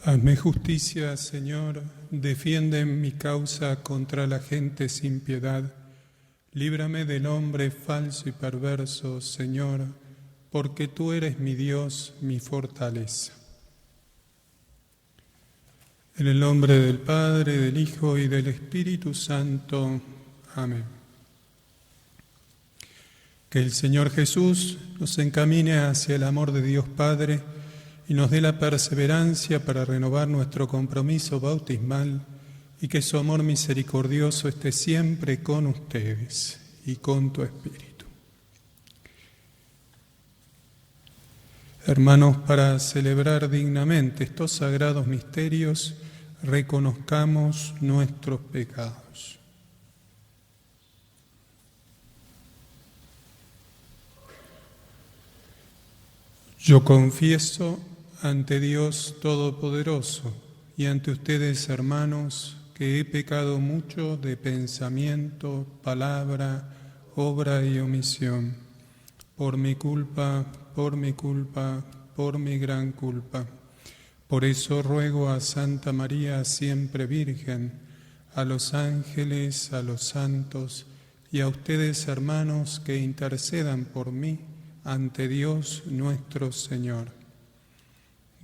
Hazme justicia, Señor, defiende mi causa contra la gente sin piedad. Líbrame del hombre falso y perverso, Señor, porque tú eres mi Dios, mi fortaleza. En el nombre del Padre, del Hijo y del Espíritu Santo. Amén. Que el Señor Jesús nos encamine hacia el amor de Dios Padre y nos dé la perseverancia para renovar nuestro compromiso bautismal y que su amor misericordioso esté siempre con ustedes y con tu Espíritu. Hermanos, para celebrar dignamente estos sagrados misterios, reconozcamos nuestros pecados. Yo confieso ante Dios Todopoderoso y ante ustedes, hermanos, que he pecado mucho de pensamiento, palabra, obra y omisión, por mi culpa, por mi gran culpa. Por eso ruego a Santa María, siempre Virgen, a los ángeles, a los santos y a ustedes, hermanos, que intercedan por mí ante Dios nuestro Señor.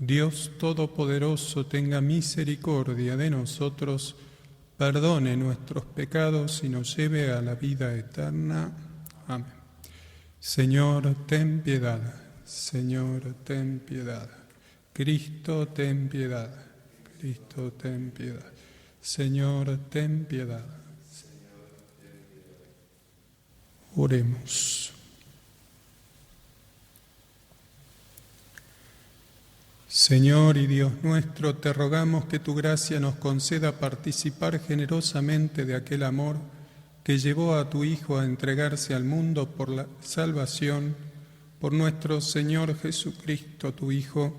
Dios Todopoderoso tenga misericordia de nosotros, perdone nuestros pecados y nos lleve a la vida eterna. Amén. Señor, ten piedad. Señor, ten piedad. Cristo, ten piedad. Cristo, ten piedad. Señor, ten piedad. Oremos. Señor y Dios nuestro, te rogamos que tu gracia nos conceda participar generosamente de aquel amor que llevó a tu Hijo a entregarse al mundo por la salvación, por nuestro Señor Jesucristo, tu Hijo,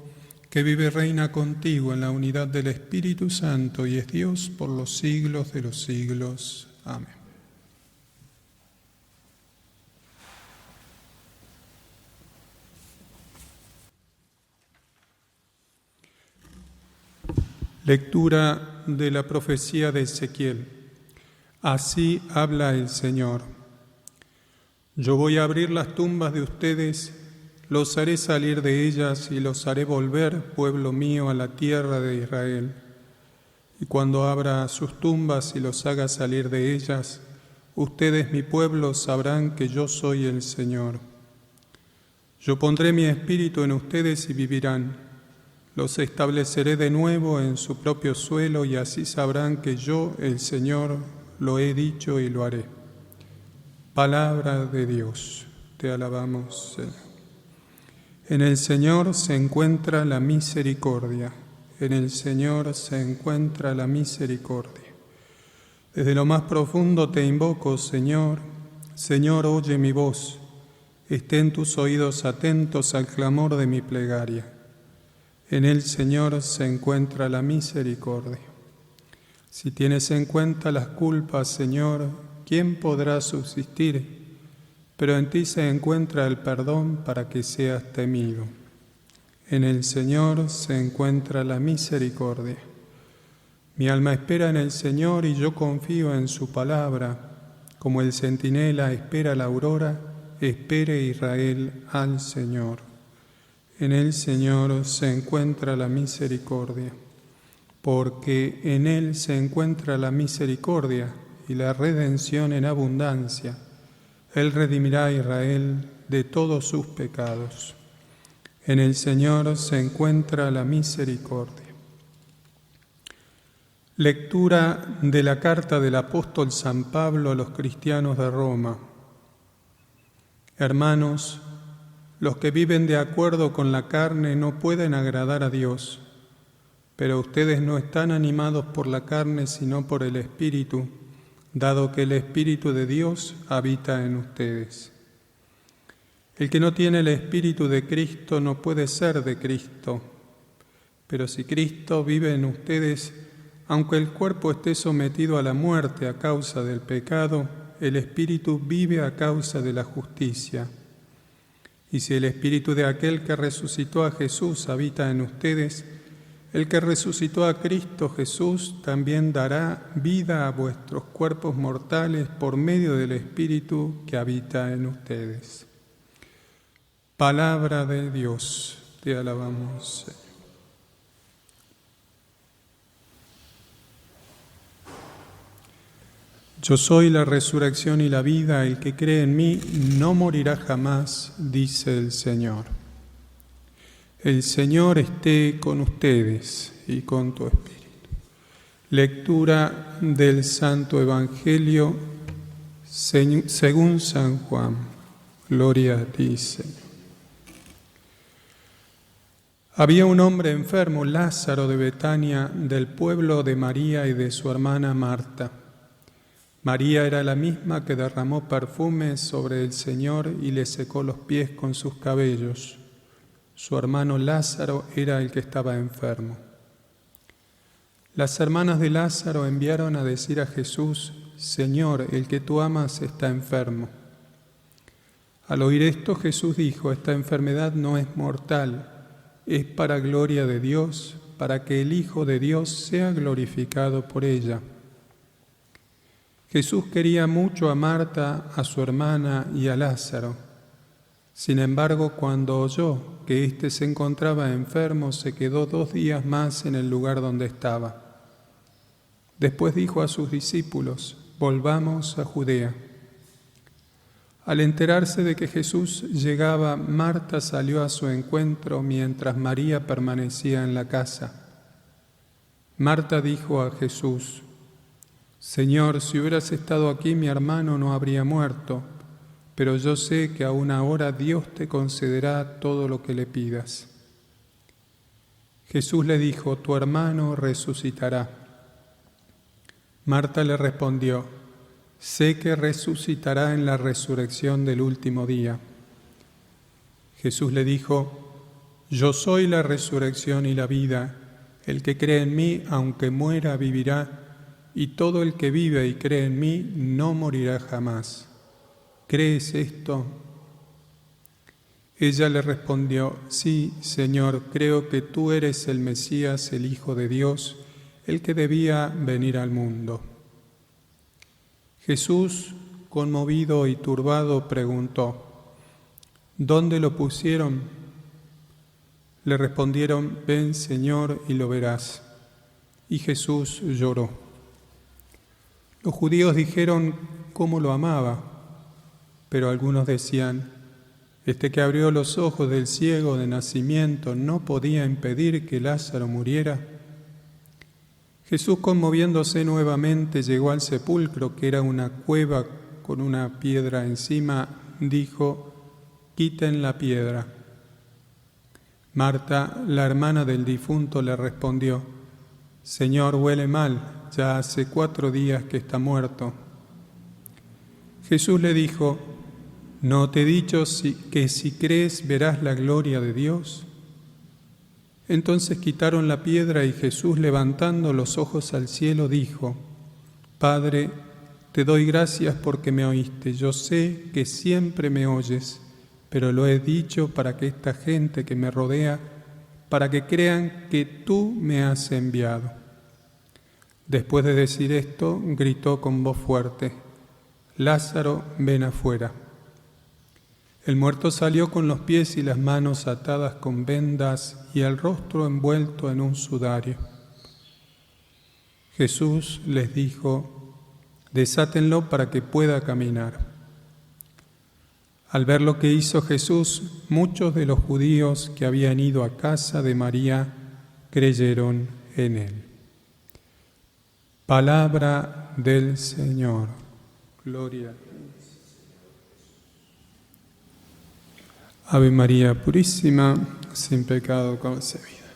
que vive y reina contigo en la unidad del Espíritu Santo y es Dios por los siglos de los siglos. Amén. Lectura de la profecía de Ezequiel. Así habla el Señor. Yo voy a abrir las tumbas de ustedes, los haré salir de ellas y los haré volver, pueblo mío, a la tierra de Israel. Y cuando abra sus tumbas y los haga salir de ellas, ustedes, mi pueblo, sabrán que yo soy el Señor. Yo pondré mi espíritu en ustedes y vivirán. Los estableceré de nuevo en su propio suelo y así sabrán que yo, el Señor, lo he dicho y lo haré. Palabra de Dios, te alabamos, Señor. En el Señor se encuentra la misericordia, en el Señor se encuentra la misericordia. Desde lo más profundo te invoco, Señor. Señor, oye mi voz, estén tus oídos atentos al clamor de mi plegaria. En el Señor se encuentra la misericordia. Si tienes en cuenta las culpas, Señor, ¿quién podrá subsistir? Pero en ti se encuentra el perdón para que seas temido. En el Señor se encuentra la misericordia. Mi alma espera en el Señor y yo confío en su palabra. Como el centinela espera la aurora, espere Israel al Señor. En el Señor se encuentra la misericordia, porque en Él se encuentra la misericordia y la redención en abundancia. Él redimirá a Israel de todos sus pecados. En el Señor se encuentra la misericordia. Lectura de la carta del apóstol San Pablo a los cristianos de Roma. Hermanos, los que viven de acuerdo con la carne no pueden agradar a Dios, pero ustedes no están animados por la carne sino por el Espíritu, dado que el Espíritu de Dios habita en ustedes. El que no tiene el Espíritu de Cristo no puede ser de Cristo, pero si Cristo vive en ustedes, aunque el cuerpo esté sometido a la muerte a causa del pecado, el Espíritu vive a causa de la justicia. Y si el Espíritu de aquel que resucitó a Jesús habita en ustedes, el que resucitó a Cristo Jesús también dará vida a vuestros cuerpos mortales por medio del Espíritu que habita en ustedes. Palabra de Dios, te alabamos, Señor. Yo soy la resurrección y la vida, el que cree en mí no morirá jamás, dice el Señor. El Señor esté con ustedes y con tu espíritu. Lectura del Santo Evangelio según San Juan. Gloria a ti, Señor. Había un hombre enfermo, Lázaro de Betania, del pueblo de María y de su hermana Marta. María era la misma que derramó perfume sobre el Señor y le secó los pies con sus cabellos. Su hermano Lázaro era el que estaba enfermo. Las hermanas de Lázaro enviaron a decir a Jesús: Señor, el que tú amas está enfermo. Al oír esto, Jesús dijo: esta enfermedad no es mortal, es para gloria de Dios, para que el Hijo de Dios sea glorificado por ella. Jesús quería mucho a Marta, a su hermana y a Lázaro. Sin embargo, cuando oyó que éste se encontraba enfermo, se quedó 2 días más en el lugar donde estaba. Después dijo a sus discípulos: volvamos a Judea. Al enterarse de que Jesús llegaba, Marta salió a su encuentro mientras María permanecía en la casa. Marta dijo a Jesús: Señor, si hubieras estado aquí, mi hermano no habría muerto, pero yo sé que aún ahora Dios te concederá todo lo que le pidas. Jesús le dijo: tu hermano resucitará. Marta le respondió: sé que resucitará en la resurrección del último día. Jesús le dijo: yo soy la resurrección y la vida. El que cree en mí, aunque muera, vivirá. Y todo el que vive y cree en mí no morirá jamás. ¿Crees esto? Ella le respondió: sí, Señor, creo que tú eres el Mesías, el Hijo de Dios, el que debía venir al mundo. Jesús, conmovido y turbado, preguntó: ¿dónde lo pusieron? Le respondieron: ven, Señor, y lo verás. Y Jesús lloró. Los judíos dijeron cómo lo amaba, pero algunos decían: este que abrió los ojos del ciego de nacimiento no podía impedir que Lázaro muriera. Jesús, conmoviéndose nuevamente, llegó al sepulcro, que era una cueva con una piedra encima. Dijo: quiten la piedra. Marta, la hermana del difunto, le respondió: Señor, huele mal. Ya hace 4 días que está muerto. Jesús le dijo: ¿no te he dicho que si crees verás la gloria de Dios? Entonces quitaron la piedra y Jesús, levantando los ojos al cielo, dijo: Padre, te doy gracias porque me oíste. Yo sé que siempre me oyes, pero lo he dicho para que esta gente que me rodea, para que crean que tú me has enviado. Después de decir esto, gritó con voz fuerte: Lázaro, ven afuera. El muerto salió con los pies y las manos atadas con vendas y el rostro envuelto en un sudario. Jesús les dijo: desátenlo para que pueda caminar. Al ver lo que hizo Jesús, muchos de los judíos que habían ido a casa de María creyeron en él. Palabra del Señor. Gloria a ti. Ave María Purísima, sin pecado concebida.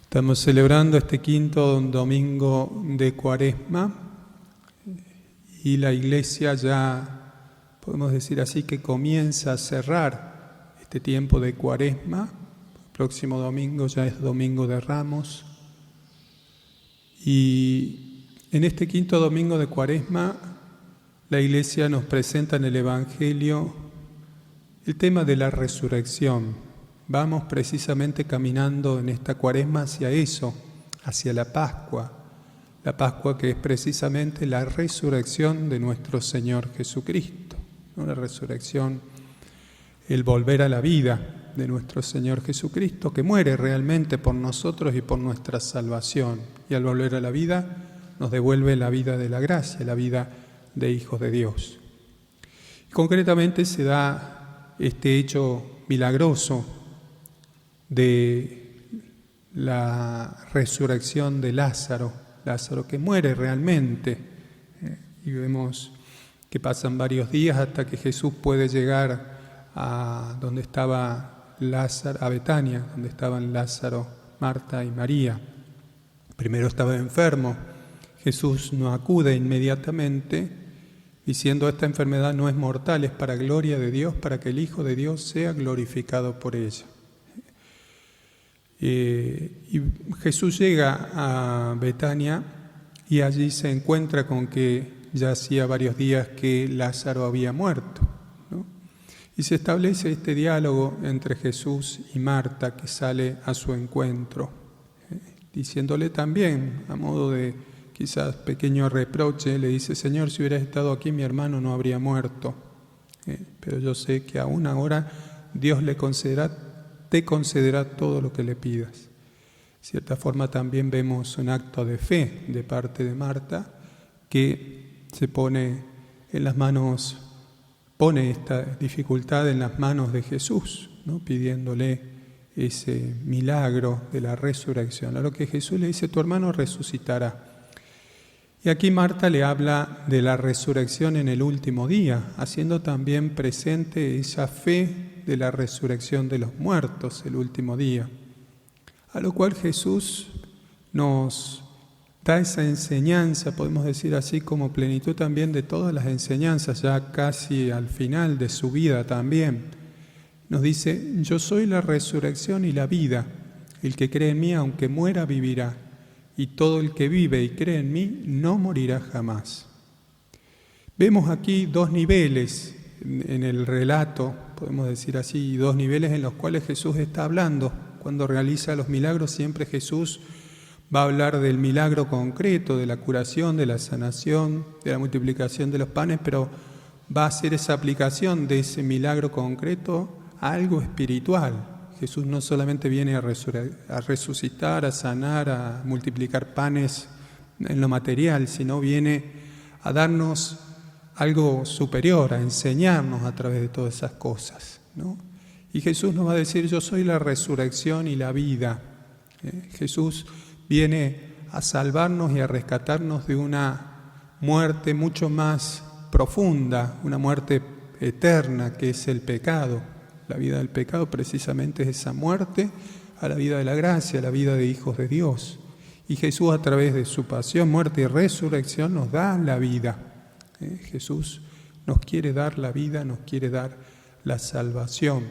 Estamos celebrando este 5.º domingo de Cuaresma y la Iglesia ya, podemos decir así, que comienza a cerrar este tiempo de Cuaresma. El próximo domingo ya es Domingo de Ramos. Y en este 5.º domingo de Cuaresma, la Iglesia nos presenta en el Evangelio el tema de la resurrección. Vamos precisamente caminando en esta Cuaresma hacia eso, hacia la Pascua que es precisamente la resurrección de nuestro Señor Jesucristo, ¿no? La resurrección, el volver a la vida de nuestro Señor Jesucristo, que muere realmente por nosotros y por nuestra salvación, y al volver a la vida nos devuelve la vida de la gracia, la vida de hijos de Dios. Y concretamente se da este hecho milagroso de la resurrección de Lázaro que muere realmente, y vemos que pasan varios días hasta que Jesús puede llegar a donde estaba Lázaro, a Betania, donde estaban Lázaro, Marta y María. Primero estaba enfermo, Jesús no acude inmediatamente, diciendo: esta enfermedad no es mortal, es para gloria de Dios, para que el Hijo de Dios sea glorificado por ella. Y Jesús llega a Betania y allí se encuentra con que ya hacía varios días que Lázaro había muerto, ¿no? Y se establece este diálogo entre Jesús y Marta, que sale a su encuentro, diciéndole también, a modo de quizás pequeño reproche, le dice: Señor, si hubieras estado aquí mi hermano no habría muerto, pero yo sé que aún ahora Dios te concederá todo lo que le pidas. De cierta forma también vemos un acto de fe de parte de Marta, que se pone esta dificultad en las manos de Jesús, ¿no? Pidiéndole ese milagro de la resurrección. A lo que Jesús le dice: tu hermano resucitará. Y aquí Marta le habla de la resurrección en el último día, haciendo también presente esa fe de la resurrección de los muertos el último día. A lo cual Jesús nos da esa enseñanza, podemos decir así, como plenitud también de todas las enseñanzas, ya casi al final de su vida también. Nos dice: yo soy la resurrección y la vida, el que cree en mí aunque muera vivirá, y todo el que vive y cree en mí no morirá jamás. Vemos aquí dos niveles en el relato, podemos decir así, dos niveles en los cuales Jesús está hablando. Cuando realiza los milagros, siempre Jesús va a hablar del milagro concreto, de la curación, de la sanación, de la multiplicación de los panes, pero va a hacer esa aplicación de ese milagro concreto a algo espiritual. Jesús no solamente viene a resucitar, a sanar, a multiplicar panes en lo material, sino viene a darnos algo superior, a enseñarnos a través de todas esas cosas, ¿no? Y Jesús nos va a decir: yo soy la resurrección y la vida. Jesús viene a salvarnos y a rescatarnos de una muerte mucho más profunda, una muerte eterna, que es el pecado. La vida del pecado precisamente es esa muerte a la vida de la gracia, a la vida de hijos de Dios. Y Jesús, a través de su pasión, muerte y resurrección, nos da la vida. Jesús nos quiere dar la vida, nos quiere dar la salvación.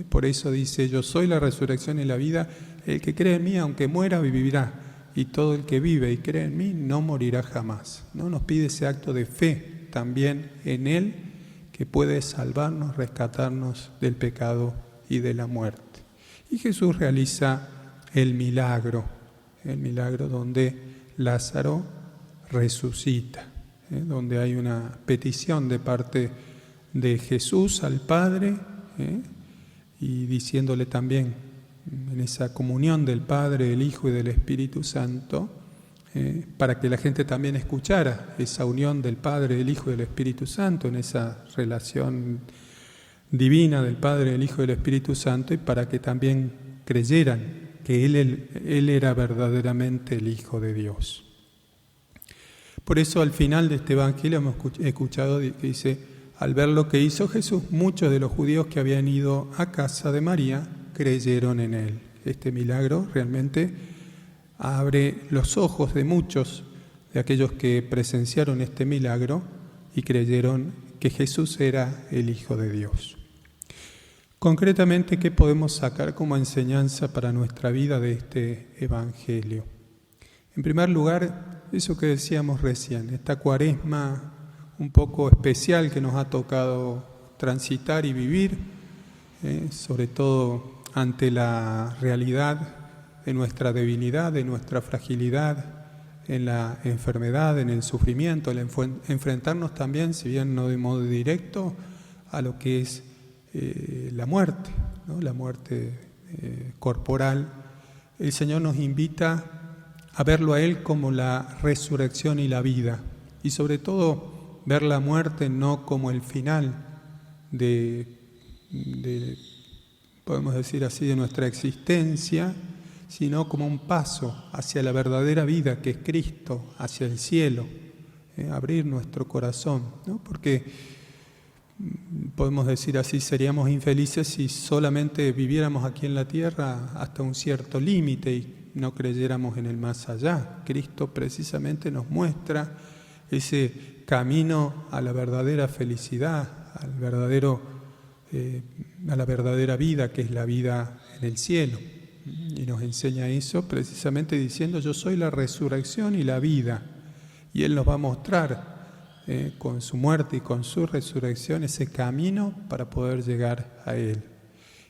Por eso dice: yo soy la resurrección y la vida, el que cree en mí aunque muera vivirá, y todo el que vive y cree en mí no morirá jamás, ¿no? Nos pide ese acto de fe también en Él, que puede salvarnos, rescatarnos del pecado y de la muerte. Y Jesús realiza el milagro donde Lázaro resucita, donde hay una petición de parte de Jesús al Padre, y diciéndole también en esa comunión del Padre, del Hijo y del Espíritu Santo, para que la gente también escuchara esa unión del Padre, del Hijo y del Espíritu Santo, en esa relación divina del Padre, del Hijo y del Espíritu Santo, y para que también creyeran que Él era verdaderamente el Hijo de Dios. Por eso al final de este Evangelio hemos escuchado que dice: al ver lo que hizo Jesús, muchos de los judíos que habían ido a casa de María creyeron en Él. Este milagro realmente abre los ojos de muchos de aquellos que presenciaron este milagro y creyeron que Jesús era el Hijo de Dios. Concretamente, ¿qué podemos sacar como enseñanza para nuestra vida de este Evangelio? En primer lugar, eso que decíamos recién, esta Cuaresma un poco especial que nos ha tocado transitar y vivir, sobre todo ante la realidad de nuestra debilidad, de nuestra fragilidad, en la enfermedad, en el sufrimiento, enfrentarnos también, si bien no de modo directo, a lo que es la muerte, ¿no? La muerte corporal. El Señor nos invita a verlo a Él como la resurrección y la vida, y sobre todo ver la muerte no como el final de podemos decir así, de nuestra existencia, sino como un paso hacia la verdadera vida que es Cristo, hacia el cielo, abrir nuestro corazón, ¿no? Porque podemos decir así, seríamos infelices si solamente viviéramos aquí en la tierra hasta un cierto límite y no creyéramos en el más allá. Cristo precisamente nos muestra ese camino a la verdadera felicidad, a la verdadera vida, que es la vida en el cielo. Y nos enseña eso precisamente diciendo: yo soy la resurrección y la vida. Y Él nos va a mostrar con su muerte y con su resurrección ese camino para poder llegar a Él.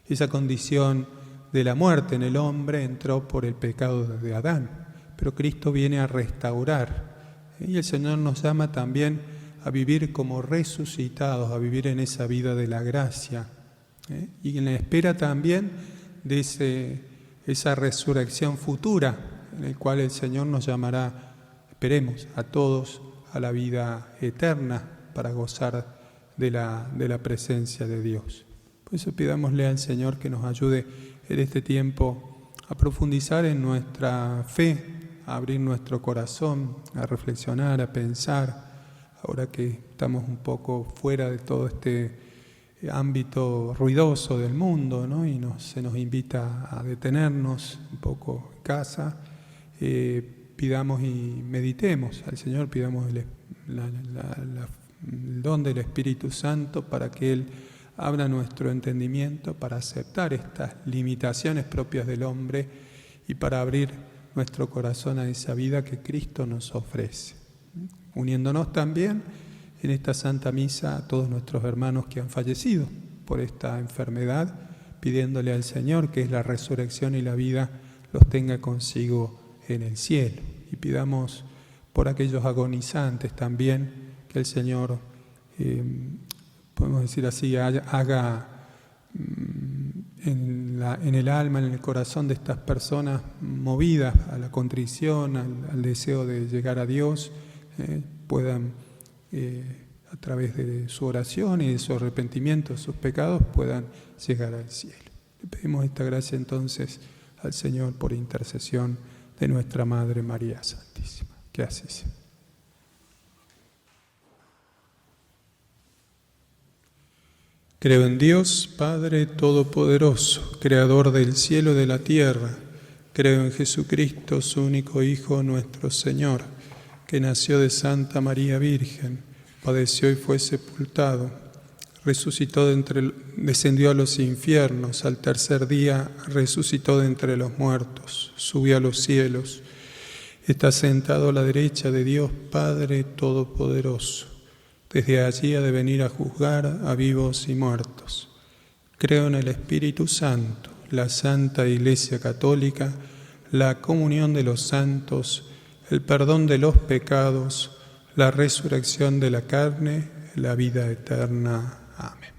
Esa condición de la muerte en el hombre entró por el pecado de Adán, pero Cristo viene a restaurar. Y el Señor nos llama también a vivir como resucitados, a vivir en esa vida de la gracia. Y en la espera también de esa resurrección futura, en el cual el Señor nos llamará, esperemos, a todos a la vida eterna para gozar de la presencia de Dios. Por eso pidámosle al Señor que nos ayude en este tiempo a profundizar en nuestra fe, a abrir nuestro corazón, a reflexionar, a pensar, ahora que estamos un poco fuera de todo este ámbito ruidoso del mundo, ¿no? Y se nos invita a detenernos un poco en casa, pidamos y meditemos al Señor, pidamos el don del Espíritu Santo para que Él abra nuestro entendimiento para aceptar estas limitaciones propias del hombre y para abrir nuestro corazón a esa vida que Cristo nos ofrece. Uniéndonos también en esta Santa Misa a todos nuestros hermanos que han fallecido por esta enfermedad, pidiéndole al Señor que es la resurrección y la vida, los tenga consigo en el cielo. Y pidamos por aquellos agonizantes también, que el Señor, podemos decir así, haga en el alma, en el corazón de estas personas movidas a la contrición, al deseo de llegar a Dios, puedan a través de su oración y de su arrepentimiento de sus pecados puedan llegar al cielo. Le pedimos esta gracia entonces al Señor por intercesión de nuestra Madre María Santísima. Que así sea. Creo en Dios, Padre Todopoderoso, Creador del cielo y de la tierra. Creo en Jesucristo, su único Hijo, nuestro Señor, que nació de Santa María Virgen, padeció y fue sepultado, descendió a los infiernos, al tercer día resucitó de entre los muertos, subió a los cielos, está sentado a la derecha de Dios Padre Todopoderoso. Desde allí ha de venir a juzgar a vivos y muertos. Creo en el Espíritu Santo, la Santa Iglesia Católica, la comunión de los santos, el perdón de los pecados, la resurrección de la carne, la vida eterna. Amén.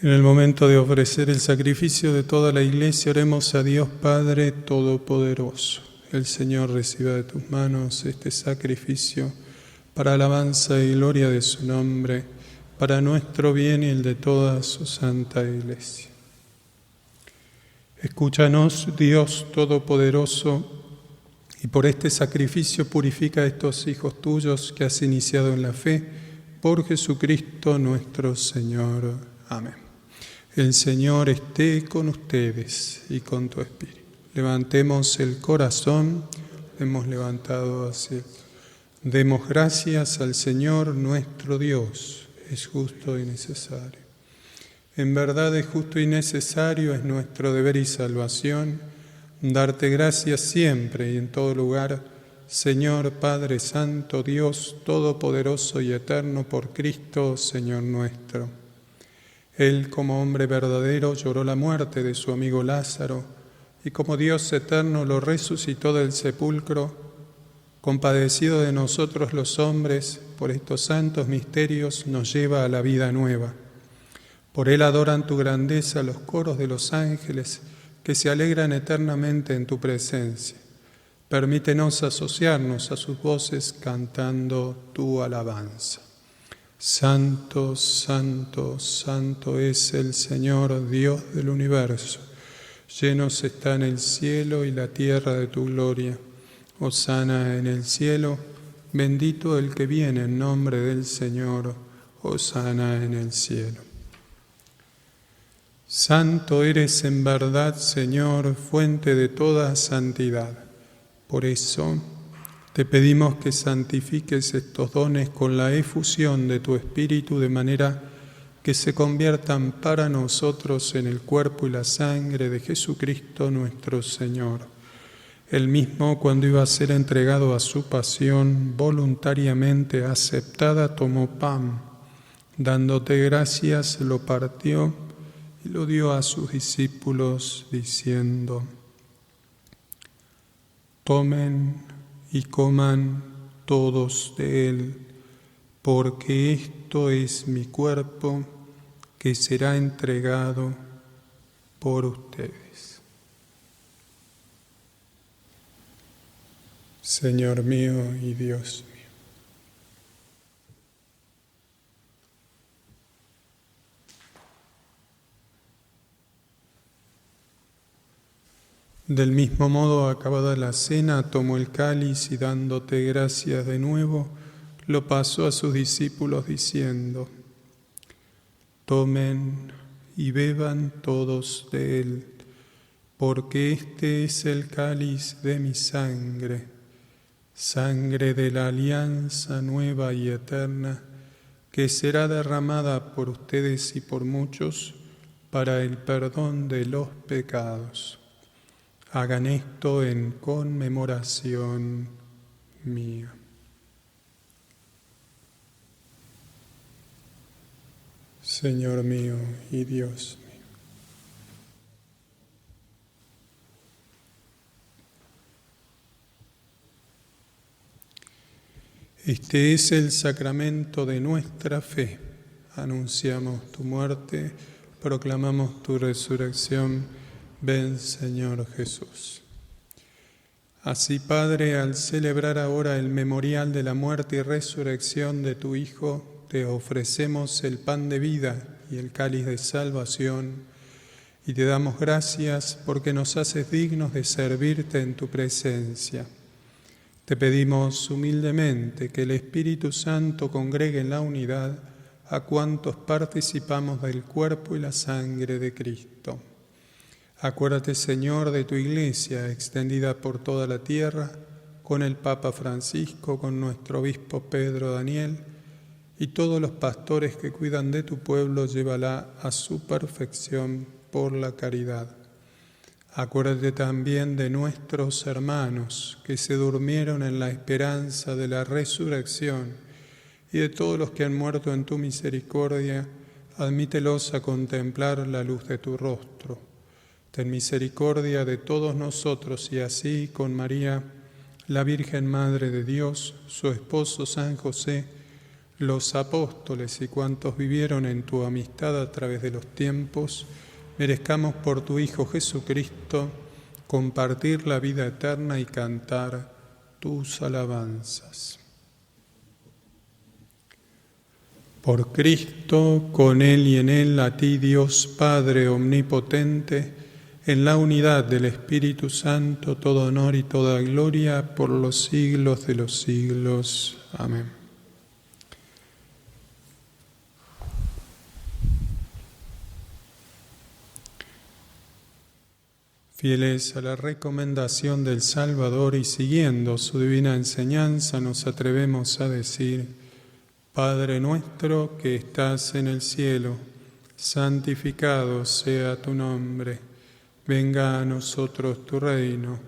En el momento de ofrecer el sacrificio de toda la Iglesia, oremos a Dios Padre Todopoderoso. El Señor reciba de tus manos este sacrificio para alabanza y gloria de su nombre, para nuestro bien y el de toda su santa Iglesia. Escúchanos, Dios Todopoderoso, y por este sacrificio purifica a estos hijos tuyos que has iniciado en la fe, por Jesucristo nuestro Señor. Amén. El Señor esté con ustedes y con tu espíritu. Levantemos el corazón, hemos levantado hacia él. Demos gracias al Señor nuestro Dios, es justo y necesario. En verdad es justo y necesario, es nuestro deber y salvación, darte gracias siempre y en todo lugar, Señor Padre Santo, Dios Todopoderoso y Eterno, por Cristo, Señor nuestro. Él, como hombre verdadero, lloró la muerte de su amigo Lázaro, y como Dios eterno lo resucitó del sepulcro, compadecido de nosotros los hombres, por estos santos misterios nos lleva a la vida nueva. Por él adoran tu grandeza los coros de los ángeles, que se alegran eternamente en tu presencia. Permítenos asociarnos a sus voces cantando tu alabanza. Santo, santo, santo es el Señor, Dios del universo. Llenos están el cielo y la tierra de tu gloria. Hosana en el cielo, bendito el que viene en nombre del Señor. Hosana en el cielo. Santo eres en verdad, Señor, fuente de toda santidad. Por eso te pedimos que santifiques estos dones con la efusión de tu Espíritu, de manera que se conviertan para nosotros en el cuerpo y la sangre de Jesucristo nuestro Señor. Él mismo, cuando iba a ser entregado a su pasión, voluntariamente aceptada, tomó pan. Dándote gracias, lo partió y lo dio a sus discípulos, diciendo: tomen y coman todos de él, porque esto es mi cuerpo que será entregado por ustedes. Señor mío y Dios mío. Del mismo modo, acabada la cena, tomó el cáliz y dándote gracias de nuevo, lo pasó a sus discípulos diciendo: tomen y beban todos de él, porque este es el cáliz de mi sangre, sangre de la alianza nueva y eterna, que será derramada por ustedes y por muchos para el perdón de los pecados. Hagan esto en conmemoración mía. Señor mío y Dios mío. Este es el sacramento de nuestra fe. Anunciamos tu muerte, proclamamos tu resurrección. Ven, Señor Jesús. Así, Padre, al celebrar ahora el memorial de la muerte y resurrección de tu Hijo, te ofrecemos el pan de vida y el cáliz de salvación, y te damos gracias porque nos haces dignos de servirte en tu presencia. Te pedimos humildemente que el Espíritu Santo congregue en la unidad a cuantos participamos del cuerpo y la sangre de Cristo. Acuérdate, Señor, de tu Iglesia extendida por toda la tierra, con el Papa Francisco, con nuestro obispo Pedro Daniel, y todos los pastores que cuidan de tu pueblo, llévala a su perfección por la caridad. Acuérdate también de nuestros hermanos que se durmieron en la esperanza de la resurrección, y de todos los que han muerto en tu misericordia, admítelos a contemplar la luz de tu rostro. Ten misericordia de todos nosotros y así, con María, la Virgen Madre de Dios, su esposo San José, los apóstoles y cuantos vivieron en tu amistad a través de los tiempos, merezcamos por tu Hijo Jesucristo compartir la vida eterna y cantar tus alabanzas. Por Cristo, con Él y en Él, a ti Dios Padre Omnipotente, en la unidad del Espíritu Santo, todo honor y toda gloria por los siglos de los siglos. Amén. Fieles a la recomendación del Salvador y siguiendo su divina enseñanza, nos atrevemos a decir: Padre nuestro que estás en el cielo, santificado sea tu nombre. Venga a nosotros tu reino.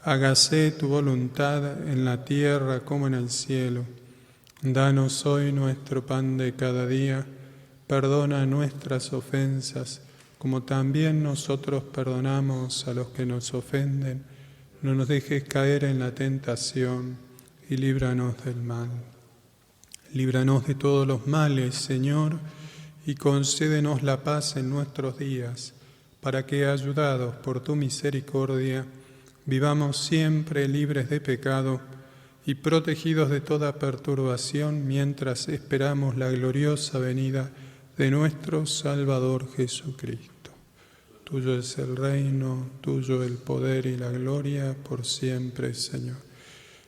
Hágase tu voluntad en la tierra como en el cielo. Danos hoy nuestro pan de cada día. Perdona nuestras ofensas, como también nosotros perdonamos a los que nos ofenden. No nos dejes caer en la tentación y líbranos del mal. Líbranos de todos los males, Señor, y concédenos la paz en nuestros días, para que, ayudados por tu misericordia, vivamos siempre libres de pecado y protegidos de toda perturbación mientras esperamos la gloriosa venida de nuestro Salvador Jesucristo. Tuyo es el reino, tuyo el poder y la gloria por siempre, Señor.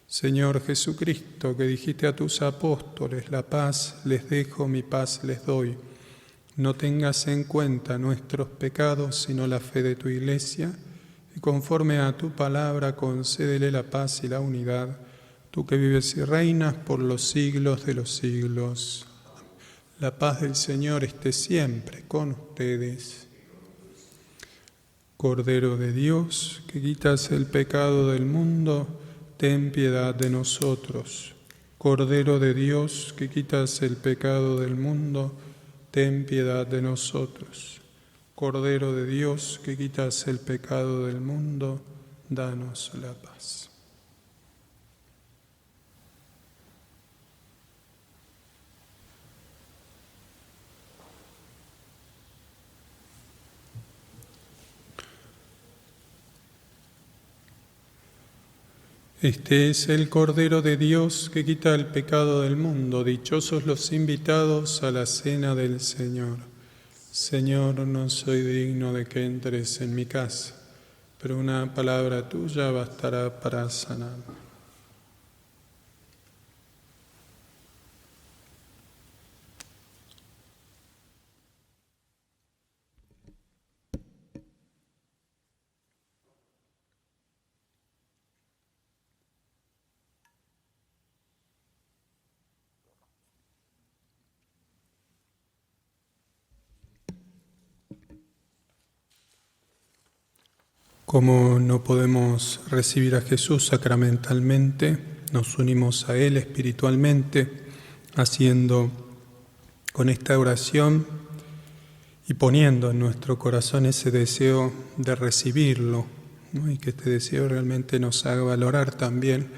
Señor Jesucristo, que dijiste a tus apóstoles: la paz les dejo, mi paz les doy. No tengas en cuenta nuestros pecados, sino la fe de tu Iglesia, y conforme a tu palabra concédele la paz y la unidad, tú que vives y reinas por los siglos de los siglos. La paz del Señor esté siempre con ustedes. Cordero de Dios, que quitas el pecado del mundo, ten piedad de nosotros. Cordero de Dios, que quitas el pecado del mundo, ten piedad de nosotros. Cordero de Dios, que quitas el pecado del mundo, danos la paz. Este es el Cordero de Dios que quita el pecado del mundo. Dichosos los invitados a la cena del Señor. Señor, no soy digno de que entres en mi casa, pero una palabra tuya bastará para sanarme. Como no podemos recibir a Jesús sacramentalmente, nos unimos a Él espiritualmente, haciendo con esta oración y poniendo en nuestro corazón ese deseo de recibirlo, ¿no? Y que este deseo realmente nos haga valorar también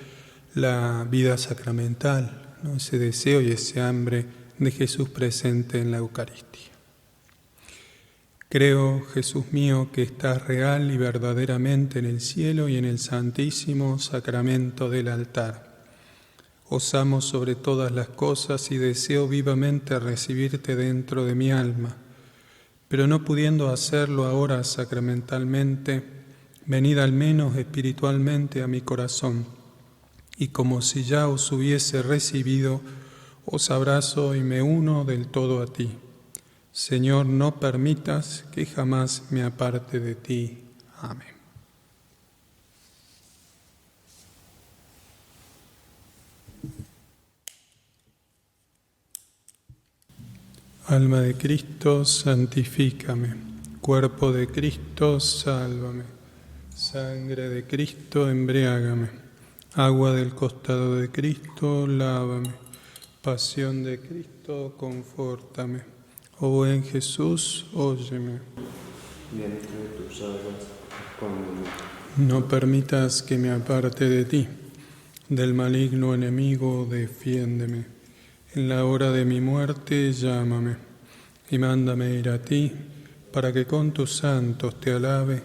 la vida sacramental, ¿no? Ese deseo y ese hambre de Jesús presente en la Eucaristía. Creo, Jesús mío, que estás real y verdaderamente en el cielo y en el santísimo sacramento del altar. Os amo sobre todas las cosas y deseo vivamente recibirte dentro de mi alma. Pero no pudiendo hacerlo ahora sacramentalmente, venid al menos espiritualmente a mi corazón, y como si ya os hubiese recibido, os abrazo y me uno del todo a ti. Señor, no permitas que jamás me aparte de ti. Amén. Alma de Cristo, santifícame. Cuerpo de Cristo, sálvame. Sangre de Cristo, embriágame. Agua del costado de Cristo, lávame. Pasión de Cristo, confórtame. Oh buen Jesús, óyeme. No permitas que me aparte de ti. Del maligno enemigo, defiéndeme. En la hora de mi muerte, llámame y mándame ir a ti, para que con tus santos te alabe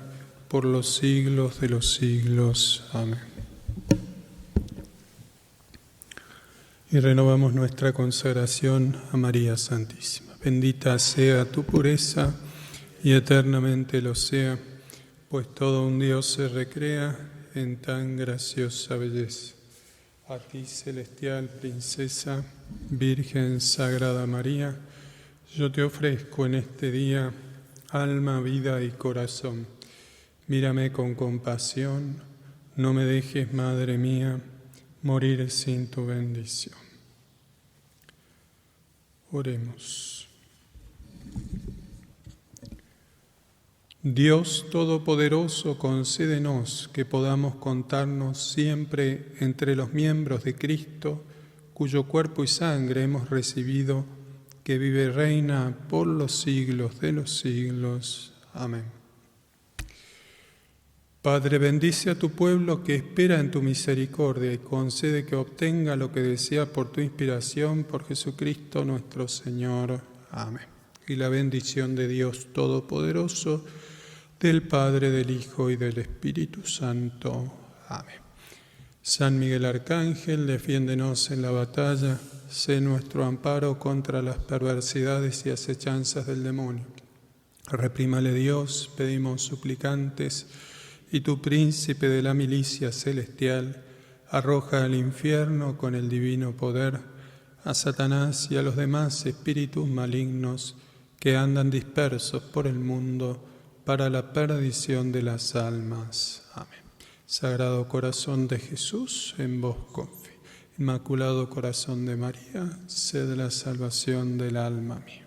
por los siglos de los siglos. Amén. Y renovamos nuestra consagración a María Santísima. Bendita sea tu pureza y eternamente lo sea, pues todo un Dios se recrea en tan graciosa belleza. A ti, celestial princesa, Virgen Sagrada María, yo te ofrezco en este día alma, vida y corazón. Mírame con compasión, no me dejes, Madre mía, morir sin tu bendición. Oremos. Dios Todopoderoso, concédenos que podamos contarnos siempre entre los miembros de Cristo, cuyo cuerpo y sangre hemos recibido, que vive y reina por los siglos de los siglos. Amén. Padre, bendice a tu pueblo que espera en tu misericordia y concede que obtenga lo que desea por tu inspiración, por Jesucristo nuestro Señor. Amén. Y la bendición de Dios Todopoderoso, del Padre, del Hijo y del Espíritu Santo. Amén. San Miguel Arcángel, defiéndenos en la batalla, sé nuestro amparo contra las perversidades y acechanzas del demonio. Reprímale Dios, pedimos suplicantes, y tu príncipe de la milicia celestial, arroja al infierno con el divino poder a Satanás y a los demás espíritus malignos que andan dispersos por el mundo, para la perdición de las almas. Amén. Sagrado Corazón de Jesús, en vos confío. Inmaculado Corazón de María, sed la salvación del alma mía.